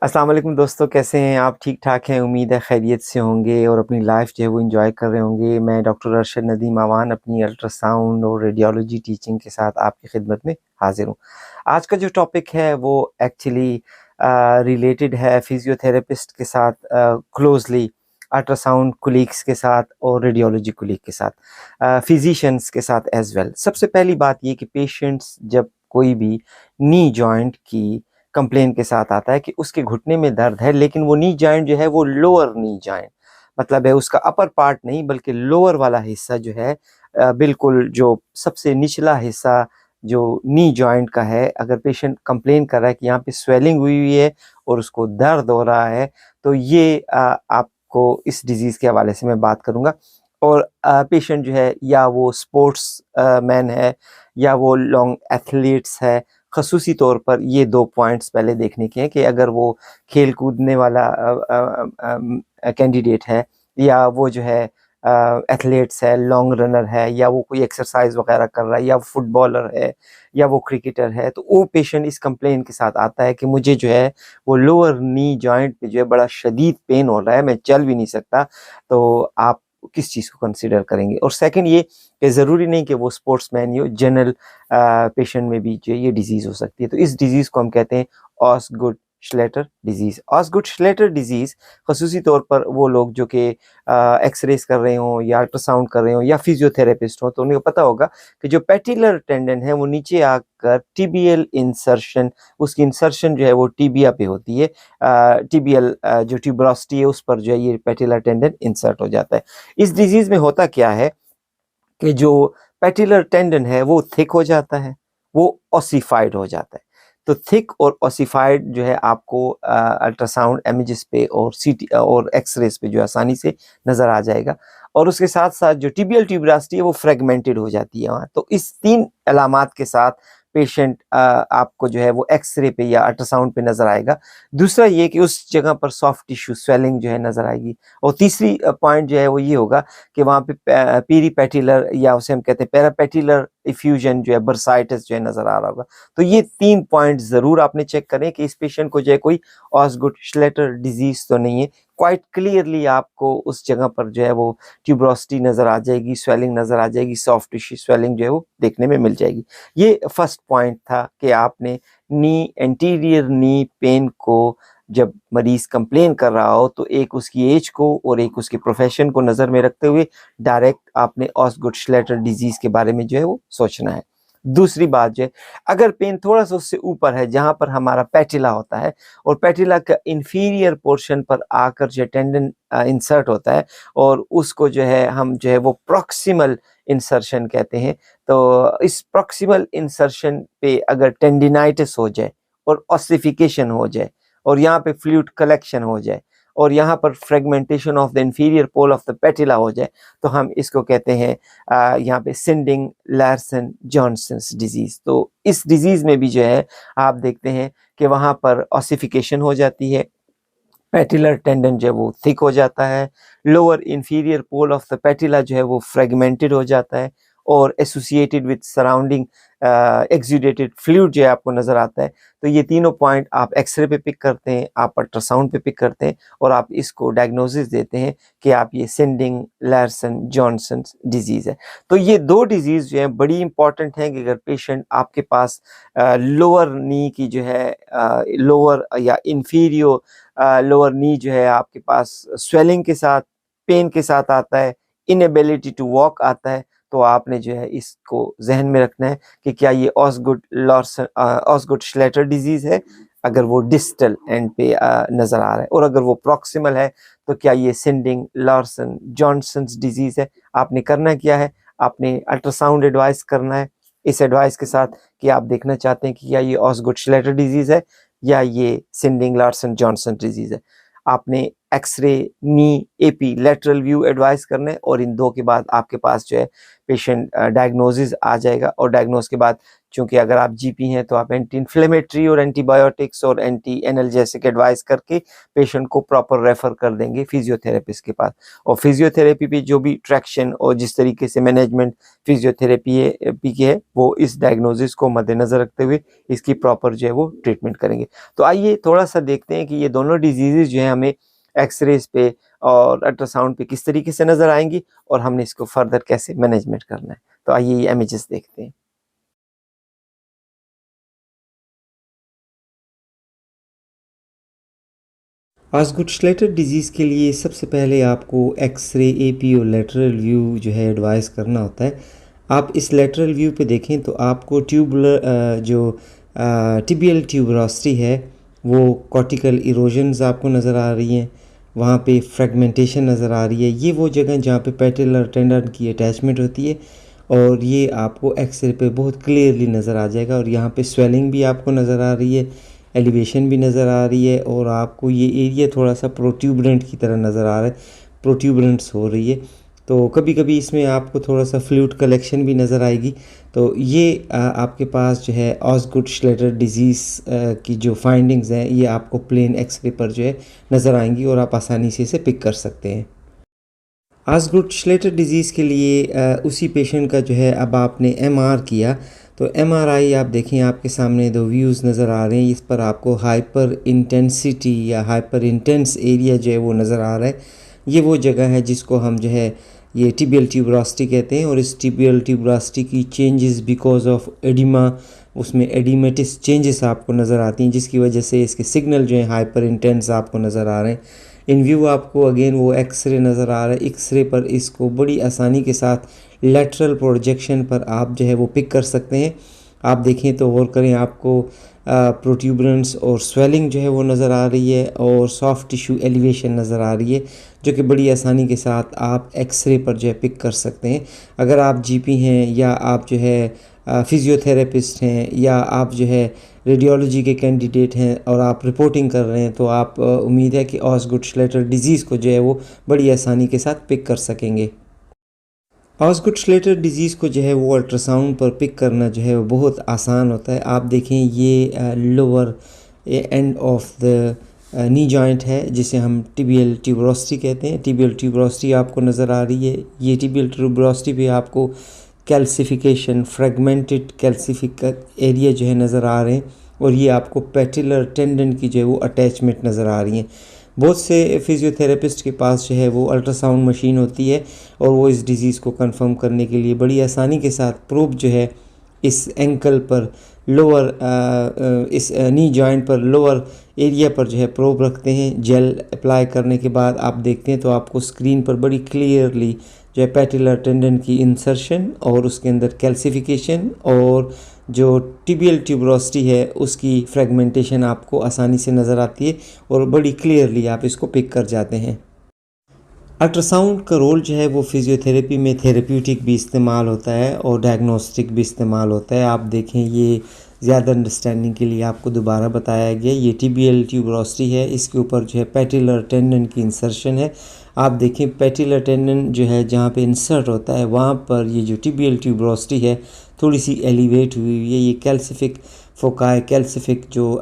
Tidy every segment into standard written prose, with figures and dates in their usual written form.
अस्सलाम वालेकुम दोस्तों, कैसे हैं आप? ठीक ठाक हैं, उम्मीद है खैरियत से होंगे और अपनी लाइफ जो है वो एंजॉय कर रहे होंगे। मैं डॉक्टर अरशद नदीम अवान अपनी अल्ट्रासाउंड और रेडियोलॉजी टीचिंग के साथ आपकी खिदमत में हाजिर हूँ। आज का जो टॉपिक है वो एक्चुअली रिलेटेड है फिजियोथेरेपिस्ट के साथ, क्लोजली अल्ट्रासाउंड कुलीग्स के साथ और रेडियोलॉजी कुलीग के साथ, फिजिशियंस के साथ एज वेल। सबसे पहली बात ये कि पेशेंट्स जब कोई भी नी जॉइंट की कंप्लेन के साथ आता है कि उसके घुटने में दर्द है, लेकिन वो नी जॉइंट जो है वो लोअर नी जॉइंट मतलब है, उसका अपर पार्ट नहीं बल्कि लोअर वाला हिस्सा जो है, बिल्कुल जो सबसे निचला हिस्सा जो नी जॉइंट का है, अगर पेशेंट कंप्लेन कर रहा है कि यहाँ पे स्वेलिंग हुई हुई है और उसको दर्द हो रहा है, तो ये आपको इस डिजीज़ के हवाले से मैं बात करूँगा। और पेशेंट जो है या वो स्पोर्ट्स मैन है या वो लॉन्ग एथलीट्स है, खसूसी तौर पर ये 2 पॉइंट्स पहले देखने के हैं कि अगर वो खेल कूदने वाला कैंडिडेट है या वो जो है एथलीट्स है, लॉन्ग रनर है या वो कोई एक्सरसाइज वगैरह कर रहा है या फुटबॉलर है या वो क्रिकेटर है, तो वो पेशेंट इस कंप्लेन के साथ आता है कि मुझे जो है वो लोअर नी जॉइंट पे जो है बड़ा शदीद पेन हो रहा है, मैं चल भी नहीं सकता। तो आप किस चीज़ को कंसिडर करेंगे? और सेकंड ये कि ज़रूरी नहीं कि वो स्पोर्ट्समैन ही हो, जनरल पेशेंट में भी जो ये डिजीज़ हो सकती है। तो इस डिजीज़ को हम कहते हैं ऑसगुड श्लेटर डिजीज़। ऑसगुड श्लेटर डिजीज़ खसूसी तौर पर वो लोग जो कि एक्स-रेज़ कर रहे हों या अल्ट्रासाउंड कर रहे हों या फिजियोथेरेपिस्ट हों, तो उन्हें पता होगा कि जो पैटिलर टेंडन है वो नीचे आकर टिबियल इंसर्शन, उसकी इंसर्शन जो है वो टिबिया पे होती है। टिबियल जो ट्यूबरोसिटी है उस पर जो है ये पैटिलर टेंडन इंसर्ट हो जाता है। इस डिजीज़ में होता क्या है कि जो पैटिलर टेंडन है वो थिक हो जाता है, वो ओसिफाइड हो जाता है। तो थिक और ओसिफाइड जो है आपको अल्ट्रासाउंड इमेजेस पे और सीटी और एक्स-रेज़ पे जो आसानी से नज़र आ जाएगा। और उसके साथ-साथ जो टिबियल ट्यूबरोसिटी है वो फ्रैगमेंटेड हो जाती है वहाँ। तो इस 3 अलामात के साथ पेशेंट आपको जो है वो एक्स-रे पे या अल्ट्रासाउंड पे नज़र आएगा। दूसरा ये कि उस जगह पर सॉफ्ट टिश्यू स्वेलिंग जो है नज़र आएगी। और तीसरी पॉइंट जो है वो ये होगा कि वहाँ पे पेरीपैटिलर या उसे हम कहते हैं पैरापैटिलर इफ्यूजन जो है, बर्साइटिस जो है नज़र आ रहा होगा। तो ये 3 पॉइंट ज़रूर आपने चेक करें कि इस पेशेंट को जो है कोई ऑसगुड श्लेटर डिजीज़ तो नहीं है। क्वाइट क्लियरली आपको उस जगह पर जो है वो ट्यूबरोसिटी नज़र आ जाएगी, स्वेलिंग नज़र आ जाएगी, सॉफ्ट टिश्यू स्वेलिंग जो है वो देखने में मिल जाएगी। ये फर्स्ट पॉइंट था कि आपने एंटीरियर नी पेन को जब मरीज़ कंप्लेन कर रहा हो तो एक उसकी एज को और एक उसके प्रोफ़ेशन को नज़र में रखते हुए डायरेक्ट आपने ऑसगुड श्लेटर डिजीज़ के बारे में जो है वो सोचना है। दूसरी बात जो है, अगर पेन थोड़ा-सा उससे ऊपर है जहाँ पर हमारा पैटिला होता है और पैटिला का इंफीरियर पोर्शन पर आकर जो टेंडन इंसर्ट होता है और उसको जो है हम जो है वो प्रॉक्सिमल इंसर्शन कहते हैं। तो इस प्रॉक्सिमल इंसर्शन पे अगर टेंडिनाइटिस हो जाए और ऑसिफिकेशन हो जाए और यहाँ पे फ्लूइड कलेक्शन हो जाए और यहाँ पर fragmentation of the inferior pole of the patella हो जाए, तो हम इसको कहते हैं यहाँ पे सिंडिंग लार्सन जॉनसन्स डिजीज़। तो इस डिजीज़ में भी जो है आप देखते हैं कि वहाँ पर ऑसिफिकेशन हो जाती है, पैटिलर टेंडन जो है वो थिक हो जाता है, lower inferior pole of the patella जो है वो फ्रेगमेंटेड हो जाता है और associated with surrounding exudated fluid जो है आपको नज़र आता है। तो ये तीनों पॉइंट आप एक्स-रे पे पिक करते हैं, आप अल्ट्रासाउंड पे पिक करते हैं और आप इसको डायग्नोसिस देते हैं कि आप ये सिंडिंग लार्सन जॉनसन्स डिजीज़ है। तो ये 2 डिजीज़ जो हैं बड़ी इंपॉर्टेंट हैं कि अगर पेशेंट आपके पास लोअर नी की जो है लोअर या इंफीरियर लोअर नी जो है आपके पास स्वेलिंग के साथ, पेन के साथ आता है, इनएबिलिटी टू वॉक आता है, तो आपने जो है इसको ज़हन में रखना है कि क्या ये ऑसगुड श्लेटर डिजीज़ है, अगर वो डिस्टल एंड पे नज़र आ रहा है, और अगर वो प्रॉक्सिमल है तो क्या ये सिंडिंग लार्सन जॉनसन्स डिजीज़ है। आपने करना क्या है, आपने अल्ट्रासाउंड एडवाइस करना है इस एडवाइस के साथ कि आप देखना चाहते हैं कि क्या ये ऑसगुड श्लेटर डिजीज़ है या ये सिंडिंग लार्सन जॉनसन डिजीज़ है। आपने एक्सरे, नी, एपी, लेटरल व्यू एडवाइस करना है, और इन 2 के बाद आपके पास जो है पेशेंट डायग्नोसिस आ जाएगा। और डायग्नोस के बाद, चूँकि अगर आप जीपी हैं तो आप एंटी इन्फ्लेमेटरी और एंटीबायोटिक्स और एंटी एनाल्जेसिक एडवाइस करके पेशेंट को प्रॉपर रेफर कर देंगे फिजियोथेरेपिस्ट के पास। और फिजियोथेरेपी पे जो भी ट्रैक्शन और जिस तरीके से मैनेजमेंट फिजियोथेरेपी की है, वो इस डायग्नोसिस को मद्देनज़र रखते हुए इसकी प्रॉपर जो है वो ट्रीटमेंट करेंगे। तो आइए थोड़ा-सा देखते हैं कि ये दोनों डिजीज़ेज़ जो हैं हमें एक्स-रेज़ पे और अल्ट्रासाउंड पे किस तरीके से नज़र आएँगी, और हमने इसको फर्दर कैसे मैनेजमेंट करना है। तो आइए ये इमेजेस देखते हैं। ऑस्गुड-श्लेटर डिज़ीज़ के लिए सबसे पहले आपको एक्स-रे, एपी और लेटरल व्यू जो है एडवाइस करना होता है। आप इस लेटरल व्यू पे देखें तो आपको टिबियल ट्यूबरोसिटी है, वो कॉर्टिकल इरोजन्स आपको नज़र आ रही हैं, वहाँ पे फ्रेगमेंटेशन नज़र आ रही है। ये वो जगह जहाँ पे पैटेलर टेंडन की अटैचमेंट होती है, और ये आपको एक्स-रे पे बहुत क्लियरली नज़र आ जाएगा। और यहाँ पे स्वेलिंग भी आपको नज़र आ रही है, एलिवेशन भी नज़र आ रही है, और आपको ये एरिया थोड़ा सा प्रोट्यूबरेंट की तरह नज़र आ रहा है, प्रोट्यूबरेंट्स हो रही है। तो कभी कभी इसमें आपको थोड़ा सा फ्लूइड कलेक्शन भी नज़र आएगी। तो ये आपके पास जो है ऑस्गुड-श्लेटर डिज़ीज़ की जो फाइंडिंग्स हैं, ये आपको प्लेन एक्सरे पर जो है नज़र आएंगी, और आप आसानी से इसे पिक कर सकते हैं। ऑस्गुड-श्लेटर डिज़ीज़ के लिए उसी पेशेंट का जो है अब आपने एमआर किया, तो एमआरआई आप देखें, आपके सामने 2 व्यूज़ नज़र आ रहे हैं। इस पर आपको हाइपर इंटेंसिटी या हाइपर इंटेंस एरिया जो है वो नज़र आ रहा है। ये वो जगह है जिसको हम जो है ये टिबियल ट्यूबरोसिटी कहते हैं, और इस टिबियल ट्यूबरोसिटी की चेंजेस बिकॉज ऑफ एडिमा, उसमें एडिमेटिस चेंजेस आपको नज़र आती हैं, जिसकी वजह से इसके सिग्नल जो है हाइपर इंटेंस आपको नज़र आ रहे हैं। इन व्यू आपको अगेन वो एक्सरे नज़र आ रहा है। एक्सरे पर इसको बड़ी आसानी के साथ लेटरल प्रोजेक्शन पर आप जो है वो पिक कर सकते हैं। आप देखें तो गौर करें, आपको प्रोट्यूबरेंस और स्वेलिंग जो है वो नज़र आ रही है, और सॉफ्ट टिश्यू एलिवेशन नज़र आ रही है, जो कि बड़ी आसानी के साथ आप एक्सरे पर जो है पिक कर सकते हैं। अगर आप जीपी हैं, या आप जो है फिज़ियोथेरेपिस्ट हैं, या आप जो है रेडियोलॉजी के कैंडिडेट हैं, और आप रिपोर्टिंग कर रहे हैं, तो आप उम्मीद है कि ऑस्गुड-श्लेटर डिज़ीज़ को जो है वो बड़ी आसानी के साथ पिक कर सकेंगे। ऑस्गुड-श्लेटर डिज़ीज़ को जो है वो अल्ट्रासाउंड पर पिक करना जो है वो बहुत आसान होता है। आप देखें, ये lower end of the knee joint है, जिसे हम टिबियल ट्यूबरोसिटी कहते हैं। टिबियल ट्यूबरोसिटी आपको नज़र आ रही है। ये टिबियल ट्यूबरोसिटी पे आपको कैल्सिफिकेशन, फ्रेगमेंटेड कैल्सिफिक एरिया जो है नज़र आ रहे हैं, और ये आपको पैटेलर टेंडन की जो है वो अटैचमेंट नज़र आ रही हैं। बहुत से फिज़ियोथेरेपिस्ट के पास जो है वो अल्ट्रासाउंड मशीन होती है, और वो इस डिज़ीज़ को कंफर्म करने के लिए बड़ी आसानी के साथ प्रोब जो है इस एंकल पर लोअर इस नी जॉइंट पर लोअर एरिया पर जो है प्रोब रखते हैं। जेल अप्लाई करने के बाद आप देखते हैं तो आपको स्क्रीन पर बड़ी क्लियरली जो है पैटेलर टेंडन की इंसर्शन, और उसके अंदर कैल्सिफिकेशन, और जो टिबियल ट्यूबरोसिटी है उसकी फ्रेगमेंटेशन आपको आसानी से नज़र आती है, और बड़ी क्लियरली आप इसको पिक कर जाते हैं। अल्ट्रासाउंड का रोल जो है वो फिज़ियोथेरेपी में थेरेप्यूटिक भी इस्तेमाल होता है, और डायग्नोस्टिक भी इस्तेमाल होता है। आप देखें, ये ज़्यादा अंडरस्टैंडिंग के लिए आपको दोबारा बताया गया। ये टिबियल ट्यूबरोसिटी है, इसके ऊपर जो है पैटेलर टेंडन की इंसर्शन है। आप देखें, पैटेलर टेंडन जो है जहाँ पे इंसर्ट होता है, वहाँ पर ये जो टिबियल ट्यूबरोसिटी है थोड़ी सी एलिवेट हुई हुई है। ये कैल्सिफिक फोकाई, कैल्सिफिक जो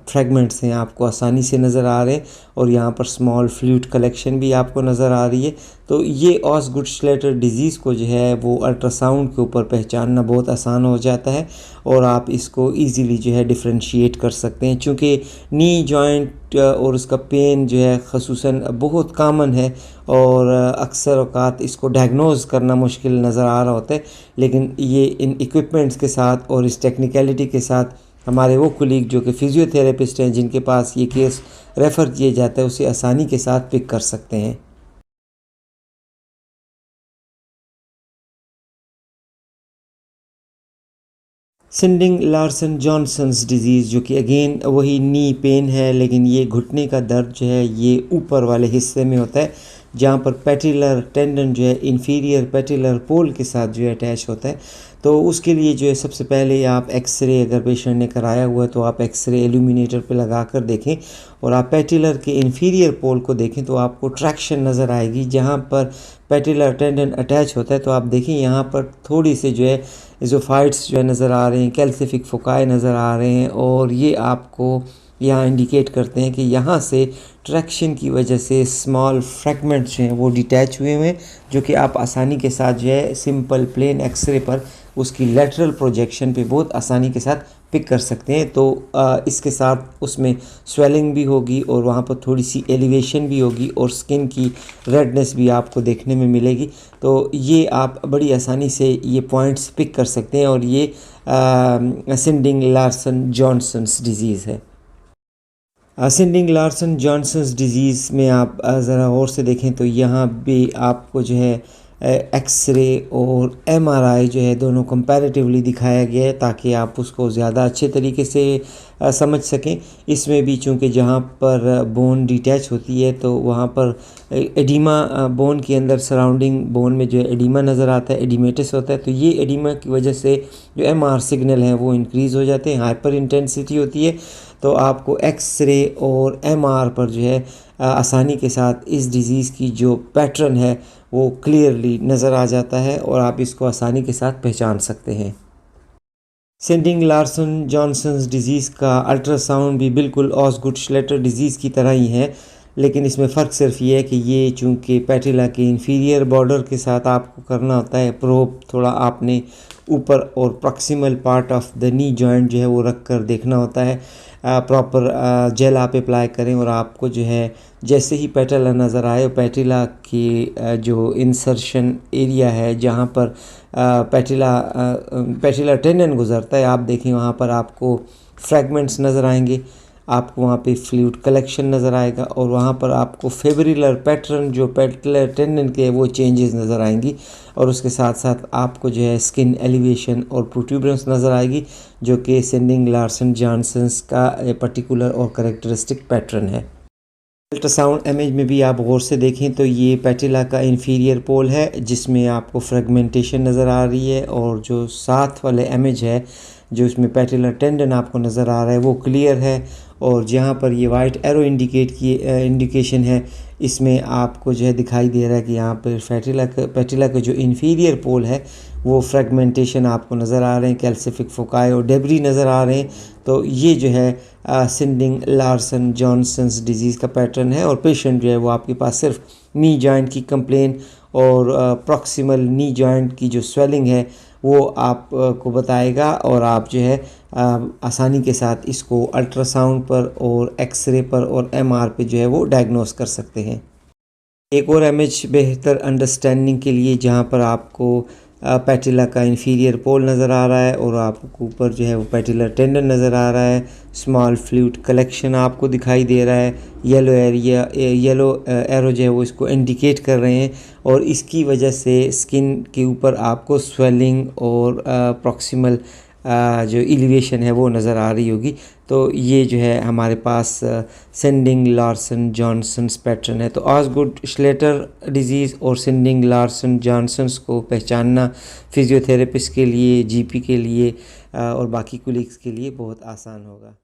फ्रेगमेंट्स हैं आपको आसानी से नज़र आ रहे हैं, और यहाँ पर स्मॉल फ्लूइड कलेक्शन भी आपको नज़र आ रही है। तो ये ऑस्गुड-श्लेटर डिज़ीज़ को जो है वो अल्ट्रासाउंड के ऊपर पहचानना बहुत आसान हो जाता है, और आप इसको ईज़िली जो है डिफ्रेंशिएट कर सकते हैं। चूँकि नी जॉइंट और उसका पेन जो है ख़ुसूसन बहुत कॉमन है, और अक्सर औक़ात इसको डायग्नोज़ करना मुश्किल नज़र आ रहा होता है, लेकिन ये इन इक्विपमेंट्स के साथ और इस टेक्निकलिटी के साथ हमारे वो कोलीग जो कि फ़िज़ियोथेरेपिस्ट हैं, जिनके पास ये केस रेफ़र किया जाता है, उसे आसानी के साथ पिक कर सकते हैं। सिंडिंग लार्सन जॉनसन्स डिज़ीज़, जो कि अगेन वही नी पेन है, लेकिन ये घुटने का दर्द जो है ये ऊपर वाले हिस्से में होता है, जहाँ पर पैटिलर टेंडन जो है इंफीरियर पैटिलर पोल के साथ जो है अटैच होता है। तो उसके लिए जो है सबसे पहले आप एक्सरे, अगर पेशेंट ने कराया हुआ है तो आप एक्सरे इल्यूमिनेटर पे लगा कर देखें और आप पैटिलर के इंफीरियर पोल को देखें तो आपको ट्रैक्शन नज़र आएगी। जहाँ पर पैटिलर टेंडन अटैच होता है तो आप देखें यहाँ पर थोड़ी से जो है इज़ोफाइट्स जो है नज़र आ रहे हैं, कैल्सिफिक फोकाई नज़र आ रहे हैं और ये आपको यहाँ इंडिकेट करते हैं कि यहाँ से ट्रैक्शन की वजह से स्मॉल फ्रैगमेंट्स जो हैं वो डिटैच हुए हैं, जो कि आप आसानी के साथ जो है सिंपल प्लेन एक्सरे पर उसकी लेटरल प्रोजेक्शन पे बहुत आसानी के साथ पिक कर सकते हैं। तो इसके साथ उसमें स्वेलिंग भी होगी और वहाँ पर थोड़ी सी एलिवेशन भी होगी और स्किन की रेडनेस भी आपको देखने में मिलेगी। तो ये आप बड़ी आसानी से ये पॉइंट्स पिक कर सकते हैं और ये सिंडिंग लार्सन जॉनसन्स डिज़ीज़ है। सिंडिंग लार्सन जॉनसन्स डिज़ीज़ में आप ज़रा गौर से देखें तो यहाँ भी आपको जो है एक्सरे और एमआरआई जो है दोनों कंपैरेटिवली दिखाया गया है ताकि आप उसको ज़्यादा अच्छे तरीके से समझ सकें। इसमें भी चूँकि जहाँ पर बोन डिटैच होती है तो वहाँ पर एडिमा बोन के अंदर सराउंडिंग बोन में जो है एडिमा नज़र आता है, एडिमेटस होता है। तो ये एडिमा की वजह से जो एमआर सिग्नल हैं वो इंक्रीज़ हो जाते हैं, हाइपर इंटेंसिटी होती है। तो आपको एक्सरे और एमआर पर जो है आसानी के साथ इस डिज़ीज़ की जो पैटर्न है वो क्लियरली नज़र आ जाता है और आप इसको आसानी के साथ पहचान सकते हैं। सिंडिंग लार्सन जॉनसन्स डिज़ीज़ का अल्ट्रासाउंड भी बिल्कुल ऑसगुड श्लेटर डिज़ीज़ की तरह ही है, लेकिन इसमें फ़र्क सिर्फ ये है कि ये चूँकि पैटिला के इंफीरियर बॉर्डर के साथ आपको करना होता है, प्रोब थोड़ा आपने ऊपर और proximal part of the knee joint जो है वो रख कर देखना होता है। प्रॉपर जेल आप अप्लाई करें और आपको जो है जैसे ही पैटिला नज़र आए, पैटिला की जो इंसर्शन एरिया है जहाँ पर पैटिला टेंडन गुजरता है, आप देखें वहाँ पर आपको फ्रैगमेंट्स नज़र आएंगे, आपको वहाँ पे फ्लूइड कलेक्शन नज़र आएगा और वहाँ पर आपको फेब्रिलर पैटर्न जो पैटिलर टेंडन के वो चेंजेस नज़र आएंगी और उसके साथ साथ आपको जो है स्किन एलिवेशन और प्रोट्यूबरेंस नज़र आएगी, जो कि सिंडिंग लार्सन जॉनसन्स का पर्टिकुलर और करेक्टरिस्टिक पैटर्न है। अल्ट्रासाउंड इमेज में भी आप गौर से देखें तो ये पैटिला का इंफीरियर पोल है जिसमें आपको फ्रेगमेंटेशन नज़र आ रही है और जो साथ वाले इमेज है जो इसमें पैटिलर टेंडन आपको नज़र आ रहा है वो क्लियर है और जहाँ पर ये वाइट एरो इंडिकेशन है इसमें आपको जो है दिखाई दे रहा है कि यहाँ पर पैटिला का जो इंफीरियर पोल है वो फ्रेगमेंटेशन आपको नज़र आ रहे हैं, कैल्सिफिक फोकाई और डेब्री नज़र आ रहे हैं। तो ये जो है सिंडिंग लार्सन जॉनसन्स डिज़ीज़ का पैटर्न है और पेशेंट जो है वो आपके पास सिर्फ नी जॉइंट की कंप्लेन और प्रॉक्सिमल नी जॉइंट की जो स्वेलिंग है वो आप को बताएगा और आप जो है आसानी के साथ इसको अल्ट्रासाउंड पर और एक्सरे पर और एमआर पे जो है वो डायग्नोस कर सकते हैं। एक और इमेज बेहतर अंडरस्टैंडिंग के लिए जहाँ पर आपको पैटिला का इंफीरियर पोल नज़र आ रहा है और आपको ऊपर जो है वो पैटिलर टेंडन नज़र आ रहा है, स्मॉल फ्लूइड कलेक्शन आपको दिखाई दे रहा है, येलो एरो जो है वो इसको इंडिकेट कर रहे हैं और इसकी वजह से स्किन के ऊपर आपको स्वेलिंग और प्रॉक्सिमल जो एलिवेशन है वो नज़र आ रही होगी। तो ये जो है हमारे पास सिंडिंग लार्सन जॉनसन्स पैटर्न है। तो ऑसगुड श्लेटर डिज़ीज़ और सिंडिंग लार्सन जॉनसन्स को पहचानना फिजियोथेरेपिस्ट के लिए, जीपी के लिए और बाकी कोलीग्स के लिए बहुत आसान होगा।